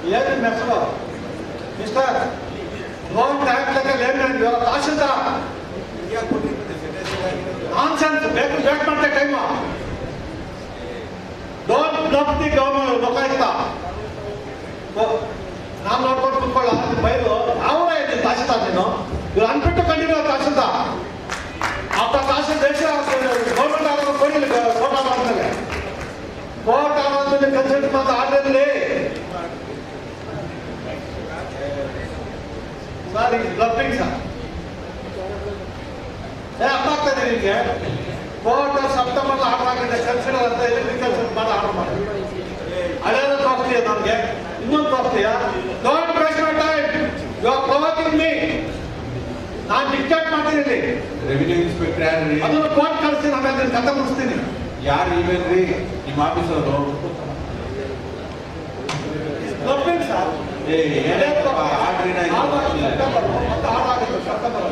ಏನು ನಿಮ್ಮ ಹೆಸರು mister don't act like a layman you are tahsildar nonsense ಬೇಕು ವೇಟ್ ಮಾಡ್ತಾ time don't bluff the government Lokayukta ನಾನು ನೋಡ್ಕೊಂಡು ಕುತ್ಕೊಳ್ಳ ಬೈಲು ಅವರೇ ಇದ್ದೀನಿ ತಹಶೀಲ್ದಾರ್ ನೀನು ಇವ್ರು ಅನ್ಬಿಟ್ಟು ಕಂಡಿರೋ ತಹಶೀಲ್ದಾರ್ आपका तहसील देश गवर्नमेंट आगे कोई कोर्ट आगे कोर्ट आगे कंसल्ट मत आर्डर ले sir is bluffing sir a ಅರ್ಥ ಆಗ್ತದೆ ನಿಮಗೆ ಕೋರ್ಟ್ ಸೆಪ್ಟೆಂಬರ್ ಆರ್ಡರ್ ಆಗಿದೆ ಕನ್ಸಿಡರ್ ಅಂತ ಎಲೆಕ್ಟ್ರಿಕಲ್ ಮಾಡಿ ಆರ್ಡರ್ ಮಾಡಿ ಅದೇನೋ ತೋರಿಸ್ತೀಯ ನಮಗೆ ಇನ್ನೊಂದು ತೋರಿಸ್ತೀಯಾ don't waste my time you are provoking me ನಾನು ಡಿಕ್ಟೇಟ್ ಮಾಡ್ತೀನಿ ರೆವಿನ್ಯೂ ಇನ್ಸ್ಪೆಕ್ಟರ್ ಯಾರ್ರಿ ಅದನ್ನ ಕೋರ್ಟ್ ಕಳಿಸ್ತೀನಿ ಆಮೇಲೆ ನಾನು ಕತೆ ಮುಗಿಸ್ತೀನಿ ಯಾರು ಇವೇನ್ರಿ ನಿಮ್ಮ ಆಫೀಸರು ಬ್ಲಫಿಂಗ್ ಸರ್ ಆರ್ಡ್ರಿನ ಮತ್ತೆ ಹಾಳಾಗುತ್ತೆ ಸೆಪ್ಟೆಂಬರ್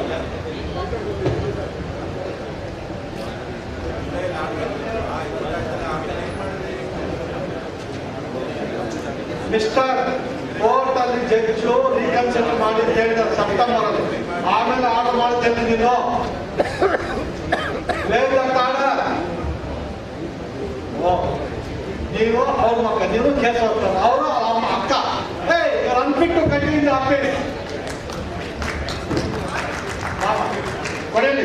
ಮಿಸ್ಟರ್ ಕೋರ್ಟ್ ಅಲ್ಲಿ ಜಡ್ಜು ರೀಕನ್ಸಿಡರ್ ಮಾಡಿ ಅಂತ ಹೇಳಿದ್ದಾರೆ ಸೆಪ್ಟೆಂಬರ್ ಅಲ್ಲಿ ಆಮೇಲೆ ಆರ್ಡರ್ ಮಾಡುತ್ತೇನೆ ನೀನು ಆರ್ಡರ್ ನೀವು ಅವ್ರ ಮಕ್ಕ ನೀವು ಕೇಸ್ ಹೋಗ್ತಾರೆ ಅವರು ಅಮ್ಮ ಅಕ್ಕ ಅನ್ಫಿಟ್ ಟು ಕಂಟಿನ್ಯೂ ಆಫೀಸ್ ಕೊಡಲಿ